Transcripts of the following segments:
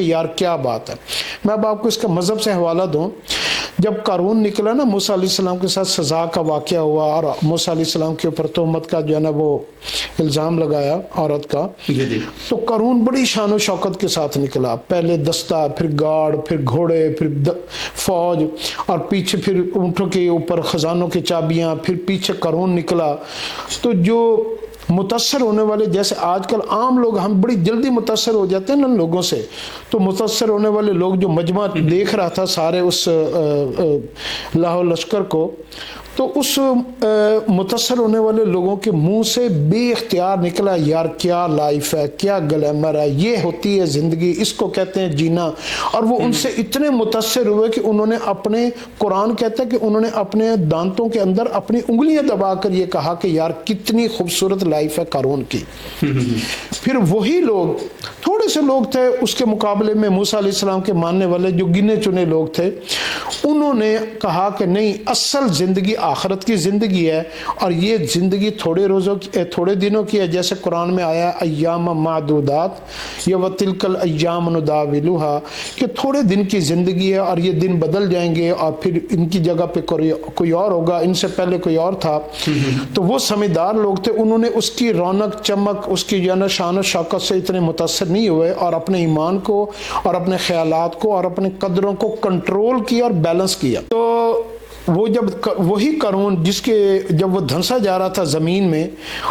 یار کیا بات ہے. میں اب آپ کو اس کا مذہب سے حوالہ دوں. جب قارون نکلا نا موسیٰ علیہ السلام کے ساتھ سزا کا واقعہ ہوا اور موسیٰ علیہ السلام کے اوپر تہمت کا جو ہے نا وہ الزام لگایا عورت کا, تو قارون بڑی شان و شوکت کے ساتھ نکلا. پہلے دستہ, پھر گارڈ, پھر گھوڑے, پھر فوج, اور پیچھے پھر اونٹوں کے اوپر خزانوں کی چابیاں, پھر پیچھے قارون نکلا. تو جو متاثر ہونے والے, جیسے آج کل عام لوگ ہم بڑی جلدی متاثر ہو جاتے ہیں نا لوگوں سے, تو متاثر ہونے والے لوگ جو مجمع دیکھ رہا تھا سارے اس لاہور لشکر کو, تو اس متاثر ہونے والے لوگوں کے منہ سے بے اختیار نکلا یار کیا لائف ہے, کیا گلیمر ہے, یہ ہوتی ہے زندگی, اس کو کہتے ہیں جینا. اور وہ ان سے اتنے متاثر ہوئے کہ انہوں نے اپنے, قرآن کہتا ہے کہ انہوں نے اپنے دانتوں کے اندر اپنی انگلیاں دبا کر یہ کہا کہ یار کتنی خوبصورت لائف ہے قارون کی. پھر وہی لوگ, تھوڑے سے لوگ تھے اس کے مقابلے میں موسیٰ علیہ السلام کے ماننے والے جو گنے چنے لوگ تھے, انہوں نے کہا کہ نہیں, اصل زندگی آخرت کی زندگی ہے, اور یہ زندگی تھوڑے دنوں کی ہے, جیسے قرآن میں آیا ایام معدودات یا وَتِلْكَ الْأَيَّامُ نُدَاوِلُهَا, کہ تھوڑے دن کی زندگی ہے اور یہ دن بدل جائیں گے اور پھر ان کی جگہ پہ کوئی اور ہوگا, ان سے پہلے کوئی اور تھا. تو وہ سمجھدار لوگ تھے, انہوں نے اس کی رونق چمک, اس کی جو ہے نا شان و شوکت سے اتنے متاثر نہیں ہوئے, اور اپنے ایمان کو اور اپنے خیالات کو اور اپنے قدروں کو کنٹرول کیا اور بیلنس کیا. تو وہ جب وہی قارون جب وہ دھنسا جا رہا تھا زمین میں,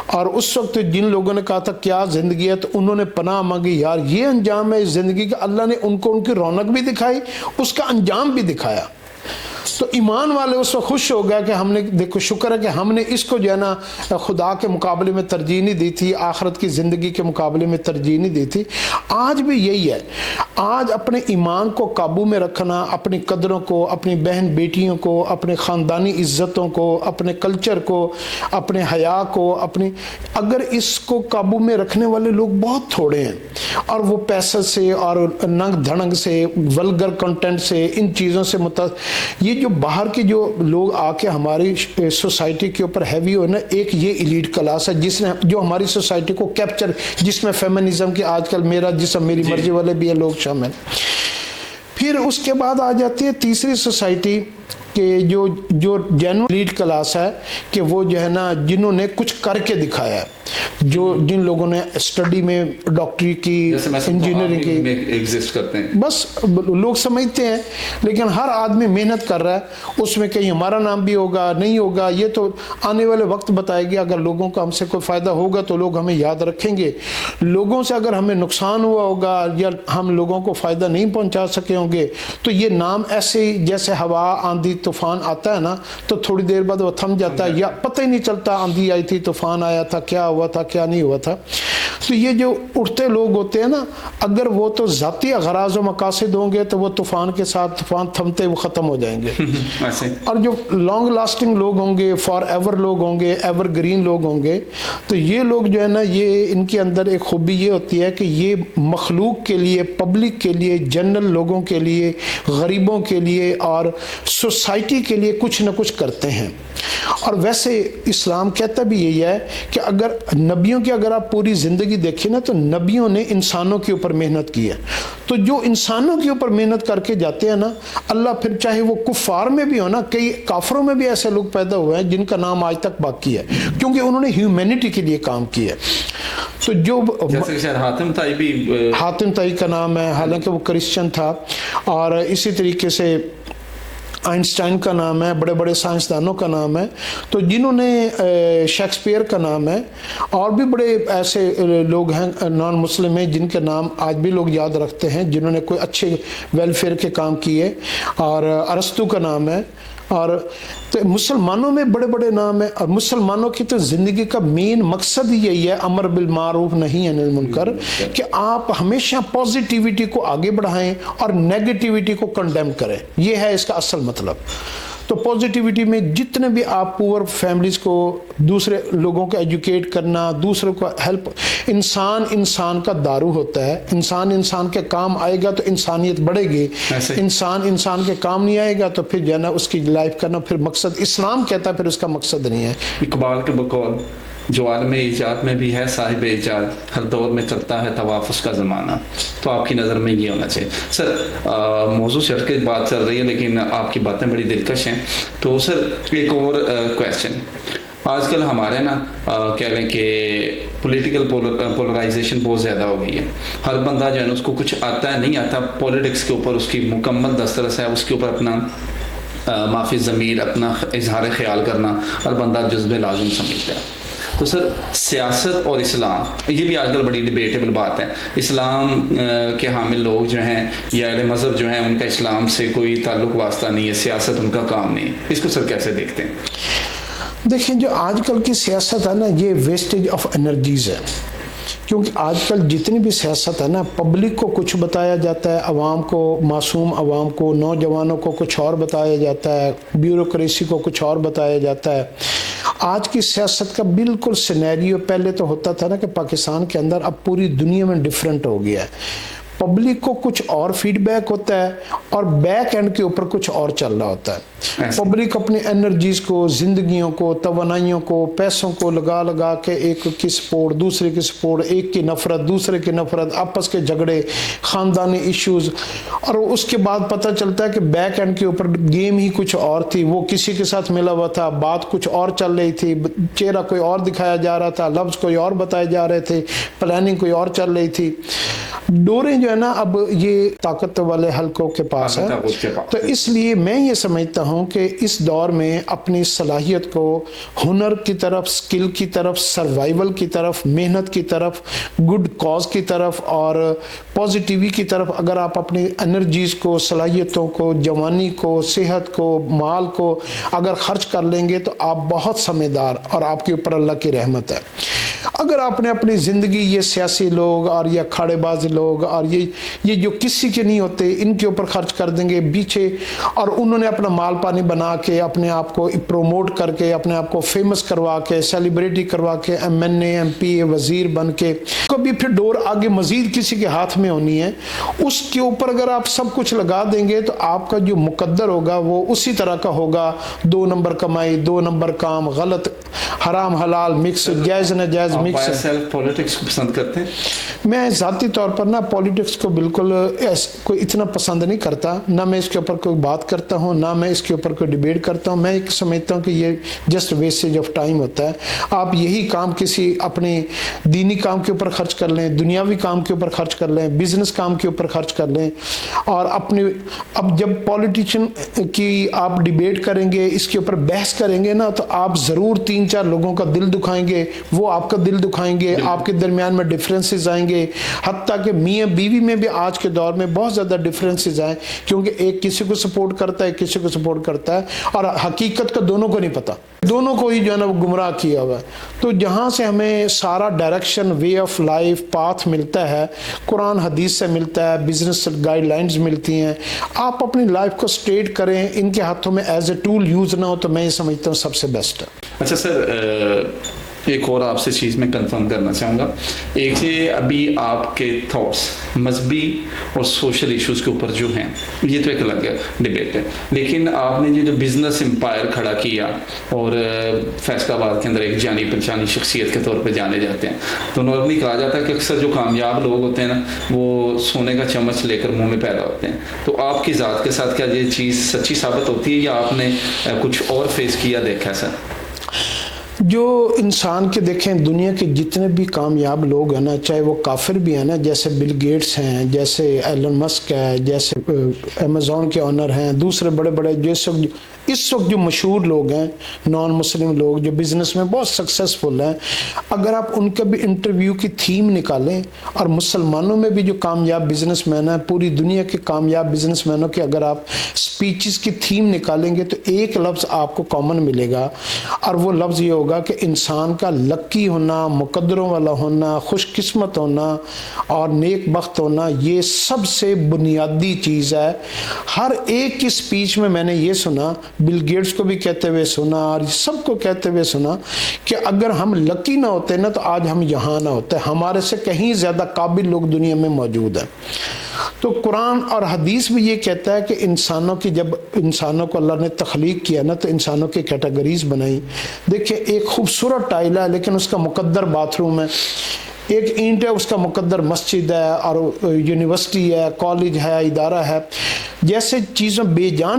اور اس وقت جن لوگوں نے کہا تھا کیا زندگی ہے, تو انہوں نے پناہ مانگی یار یہ انجام ہے اس زندگی کا. اللہ نے ان کو ان کی رونق بھی دکھائی, اس کا انجام بھی دکھایا. تو ایمان والے اس وقت خوش ہو گیا کہ ہم نے, دیکھو شکر ہے کہ ہم نے اس کو جو ہے نا خدا کے مقابلے میں ترجیح نہیں دی تھی, آخرت کی زندگی کے مقابلے میں ترجیح نہیں دی تھی. آج بھی یہی ہے, آج اپنے ایمان کو قابو میں رکھنا, اپنی قدروں کو, اپنی بہن بیٹیوں کو, اپنے خاندانی عزتوں کو, اپنے کلچر کو, اپنے حیا کو, اگر اس کو قابو میں رکھنے والے لوگ بہت تھوڑے ہیں, اور وہ پیسے سے اور ننگ دھڑنگ سے, ولگر کنٹینٹ سے, ان چیزوں سے یہ جو باہر کے جو لوگ آ کے ہماری سوسائٹی کے اوپر ہیوی ہوئے نا, ایک یہ ایلیٹ کلاس ہے جس نے جو ہماری سوسائٹی کو کیپچر, جس میں فیمنزم کی آج کل میرا جسم میری مرضی والے بھی ہیں لوگ شامل. پھر اس کے بعد آ جاتی ہے تیسری سوسائٹی کہ جو جینوئن ایلیٹ کلاس ہے, کہ وہ جو ہے نا جنہوں نے کچھ کر کے دکھایا ہے, جن لوگوں نے اسٹڈی میں ڈاکٹری کی, انجینئرنگ کی ایگزسٹ کرتے ہیں, بس لوگ سمجھتے ہیں, لیکن ہر آدمی محنت کر رہا ہے, اس میں کہیں ہمارا نام بھی ہوگا نہیں ہوگا, یہ تو آنے والے وقت بتائے گی. اگر لوگوں کا ہم سے کوئی فائدہ ہوگا تو لوگ ہمیں یاد رکھیں گے, لوگوں سے اگر ہمیں نقصان ہوا ہوگا یا ہم لوگوں کو فائدہ نہیں پہنچا سکے ہوں گے, تو یہ نام ایسے ہی جیسے ہوا آندھی طوفان آتا ہے نا, تو تھوڑی دیر بعد وہ تھم جاتا ہے, یا پتہ ہی نہیں چلتا آندھی آئی تھی, طوفان آیا تھا, کیا ہوا تھا کیا نہیں ہوا تھا. تو یہ جو اٹھتے لوگ ہوتے ہیں نا, اگر وہ تو ذاتی اغراض و مقاصد ہوں گے تو وہ طوفان کے ساتھ طوفان تھمتے وہ ختم ہو جائیں گے. اور جو لانگ لاسٹنگ لوگ ہوں گے, فار ایور لوگ ہوں گے, ایور گرین لوگ ہوں گے, تو یہ لوگ جو ہے نا, یہ ان کے اندر ایک خوبی یہ ہوتی ہے کہ یہ مخلوق کے لیے, پبلک کے لیے, جنرل لوگوں کے لیے, غریبوں کے لیے اور سوسائٹی کے لیے کچھ نہ کچھ کرتے ہیں. اور ویسے اسلام کہتا بھی یہی ہے کہ اگر نبیوں کی اگر آپ پوری زندگی دیکھیں نا, تو نبیوں نے انسانوں کے اوپر محنت کی ہے. تو جو انسانوں کے اوپر محنت کر کے جاتے ہیں نا, اللہ پھر چاہے وہ کفار میں بھی ہو نا, کئی کافروں میں بھی ایسے لوگ پیدا ہوئے ہیں جن کا نام آج تک باقی ہے, کیونکہ انہوں نے ہیومینٹی کے لیے کام کیا ہے. تو جو حاتم طائی کا نام ہے, حالانکہ وہ کرسچن تھا, اور اسی طریقے سے آئنسٹائن کا نام ہے, بڑے بڑے سائنسدانوں کا نام ہے. تو جنہوں نے شیکسپیئر کا نام ہے, اور بھی بڑے ایسے لوگ ہیں نان مسلم ہیں جن کے نام آج بھی لوگ یاد رکھتے ہیں, جنہوں نے کوئی اچھے ویلفیئر کے کام کیے, اور ارسطو کا نام ہے. اور تو مسلمانوں میں بڑے بڑے نام ہیں, اور مسلمانوں کی تو زندگی کا مین مقصد یہی ہے, امر بالمعروف نہی عن المنکر, کہ آپ ہمیشہ پازیٹیوٹی کو آگے بڑھائیں اور نیگیٹیوٹی کو کنڈیم کریں. یہ ہے اس کا اصل مطلب. تو پازیٹیوٹی میں جتنے بھی آپ پور فیملیز کو, دوسرے لوگوں کو ایجوکیٹ کرنا, دوسروں کو ہیلپ, انسان کا دارو ہوتا ہے. انسان کے کام آئے گا تو انسانیت بڑھے گی, انسان کے کام نہیں آئے گا تو پھر جو ہے نا اس کی لائف کرنا پھر مقصد, اسلام کہتا ہے پھر اس کا مقصد نہیں ہے. اقبال کے بقول جو عالم ایجاد میں بھی ہے صاحب ایجاد، ہر دور میں چلتا ہے طواف اس کا زمانہ. تو آپ کی نظر میں یہ ہونا چاہیے. سر موضوع چڑھ کے بات چل رہی ہے لیکن آپ کی باتیں بڑی دلکش ہیں. تو سر ایک اور کویشچن. آج کل ہمارے نا کہہ لیں کہ پولیٹیکل پولرائزیشن بہت زیادہ ہو گئی ہے. ہر بندہ جو ہے نا اس کو کچھ آتا ہے نہیں آتا، پولیٹکس کے اوپر اس کی مکمل دسترس ہے، اس کے اوپر اپنا معافی ضمیر، اپنا اظہار خیال کرنا ہر بندہ جذب لازم سمجھتا ہے. تو سر سیاست اور اسلام، یہ بھی آج کل بڑی ڈیبیٹیبل بات ہے. اسلام کے حامل لوگ جو ہیں یا اہل مذہب جو ہیں ان کا اسلام سے کوئی تعلق واسطہ نہیں ہے، سیاست ان کا کام نہیں. اس کو سر کیسے دیکھتے ہیں؟ دیکھیں جو آج کل کی سیاست ہے نا یہ ویسٹیج آف انرجیز ہے. کیونکہ آج کل جتنی بھی سیاست ہے نا پبلک کو کچھ بتایا جاتا ہے، عوام کو، معصوم عوام کو، نوجوانوں کو کچھ اور بتایا جاتا ہے، بیوروکریسی کو کچھ اور بتایا جاتا ہے. آج کی سیاست کا بالکل سینیریو پہلے تو ہوتا تھا نا کہ پاکستان کے اندر، اب پوری دنیا میں ڈیفرنٹ ہو گیا ہے. پبلک کو کچھ اور فیڈ بیک ہوتا ہے اور بیک اینڈ کے اوپر کچھ اور چل رہا ہوتا ہے. پبلک اپنی انرجیز کو، زندگیوں کو، توانائیوں کو، پیسوں کو لگا کے ایک کی سپورٹ، دوسرے کی سپورٹ، ایک کی نفرت، دوسرے کی نفرت، آپس کے جھگڑے، خاندانی ایشوز. اور اس کے بعد پتہ چلتا ہے کہ بیک اینڈ کے اوپر گیم ہی کچھ اور تھی. وہ کسی کے ساتھ ملا ہوا تھا، بات کچھ اور چل رہی تھی، چہرہ کوئی اور دکھایا جا رہا تھا، لفظ کوئی اور بتائے جا رہے تھے، پلاننگ کوئی اور چل رہی تھی. ڈوریں جو ہے نا اب یہ طاقت والے حلقوں کے پاس ہے. تو اس لیے میں یہ سمجھتا ہوں کہ اس دور میں اپنی صلاحیت کو ہنر کی طرف، سکل کی طرف، سروائیول کی طرف، محنت کی طرف، گڈ کاز کی طرف اور پازیٹیوی کی طرف اگر آپ اپنی انرجیز کو، صلاحیتوں کو، جوانی کو، صحت کو، مال کو اگر خرچ کر لیں گے تو آپ بہت سمجھدار، اور آپ کے اوپر اللہ کی رحمت ہے. اگر آپ نے اپنی زندگی یہ سیاسی لوگ اور یہ کھاڑے باز لوگ اور یہ جو کسی کے نہیں ہوتے ان کے اوپر خرچ کر دیں گے پیچھے، اور انہوں نے اپنا مال پانی بنا کے اپنے آپ کو پروموٹ کر کے اپنے آپ کو فیمس کروا کے، سیلیبریٹی کروا کے، MNA MP وزیر بن کے، کبھی پھر ڈور آگے مزید کسی کے ہاتھ میں ہونی ہے. اس کے اوپر اگر آپ سب کچھ لگا دیں گے تو آپ کا جو مقدر ہوگا وہ اسی طرح کا ہوگا. 2 نمبر کمائی، 2 نمبر کام، غلط حرام حلال مکس، جائز ناجائز مکس. سیلف پولیٹکس کو پسند کرتے ہیں؟ میں ذاتی طور پر نا پولیٹکس کو بالکل کوئی اتنا پسند نہیں کرتا، نہ میں اس کے اوپر کوئی بات کرتا ہوں، نہ میں اس کے اوپر کوئی ڈیبیٹ کرتا ہوں. میں ایک سمجھتا ہوں کہ یہ جسٹ ویسٹیج آف ٹائم ہوتا ہے. آپ یہی کام کسی اپنے دینی کام کے اوپر خرچ کر لیں، دنیاوی کام کے اوپر خرچ کر لیں، بزنس کام کے اوپر خرچ کر لیں. اور اب جب پولیٹیشین کی آپ ڈیبیٹ کریں گے، اس کے اوپر بحث کریں گے نا، تو آپ ضرور 3-4 لوگوں کا دل دکھائیں گے، وہ آپ کا دل دکھائیں گے، آپ کے درمیان میں ڈفرینسز آئیں گے. حتیٰ کہ میاں بیوی میں بھی آج کے دور میں بہت زیادہ ڈفرینسز آئیں، کیونکہ ایک کسی کو سپورٹ کرتا ہے، کسی کو سپورٹ کرتا ہے، اور حقیقت کا دونوں کو نہیں پتا، دونوں کو ہی جو ہے نا گمراہ کیا ہوا ہے. تو جہاں سے ہمیں سارا direction, way of life, path ملتا ہے، قرآن حدیث سے ملتا ہے، بزنس گائیڈ لائنز ملتی ہیں. آپ اپنی لائف کو اسٹریٹ کریں، ان کے ہاتھوں میں ایز اے ٹول یوز نہ ہو، تو میں یہ سمجھتا ہوں سب سے بیسٹ ہے. اچھا سر، ایک اور آپ سے چیز میں کنفرم کرنا چاہوں گا. ایک یہ ابھی آپ کے تھاٹس مذہبی اور سوشل ایشوز کے اوپر جو ہیں، یہ تو ایک الگ ڈبیٹ ہے، لیکن آپ نے یہ جو بزنس امپائر کھڑا کیا اور فیصل آباد کے اندر ایک جانی پہچانی شخصیت کے طور پہ جانے جاتے ہیں، تو نارملی کہا جاتا ہے کہ اکثر جو کامیاب لوگ ہوتے ہیں نا وہ سونے کا چمچ لے کر منہ میں پیدا ہوتے ہیں. تو آپ کی ذات کے ساتھ کیا یہ چیز سچی ثابت ہوتی ہے یا آپ نے کچھ اور فیس کیا، دیکھا ہے سر؟ جو انسان کے دیکھیں دنیا کے جتنے بھی کامیاب لوگ ہیں نا، چاہے وہ کافر بھی ہیں نا، جیسے بل گیٹس ہیں، جیسے ایلن مسک ہے، جیسے امیزون کے آنر ہیں، دوسرے بڑے بڑے اس وقت جو مشہور لوگ ہیں، نان مسلم لوگ جو بزنس میں بہت سکسیسفل ہیں، اگر آپ ان کا بھی انٹرویو کی تھیم نکالیں، اور مسلمانوں میں بھی جو کامیاب بزنس مین ہیں، پوری دنیا کے کامیاب بزنس مینوں کے اگر آپ سپیچز کی تھیم نکالیں گے تو ایک لفظ آپ کو کامن ملے گا، اور وہ لفظ یہ ہوگا کہ انسان کا لکی ہونا، مقدروں والا ہونا، خوش قسمت ہونا اور نیک بخت ہونا، یہ سب سے بنیادی چیز ہے. ہر ایک کی سپیچ میں نے یہ سنا، بل گیٹس کو بھی کہتے ہوئے سنا اور سب کو کہتے ہوئے سنا کہ اگر ہم لکی نہ ہوتے نا تو آج ہم یہاں نہ ہوتے، ہمارے سے کہیں زیادہ قابل لوگ دنیا میں موجود ہیں. تو قرآن اور حدیث بھی یہ کہتا ہے کہ جب انسانوں کو اللہ نے تخلیق کیا نا تو انسانوں کی کیٹیگریز بنائی. دیکھیں ایک خوبصورت ٹائل ہے لیکن اس کا مقدر باتھ روم ہے، ایک اینٹ ہے اس کا مقدر مسجد ہے، اور یونیورسٹی ہے، کالج ہے، ادارہ ہے، جیسے چیزوں بے جان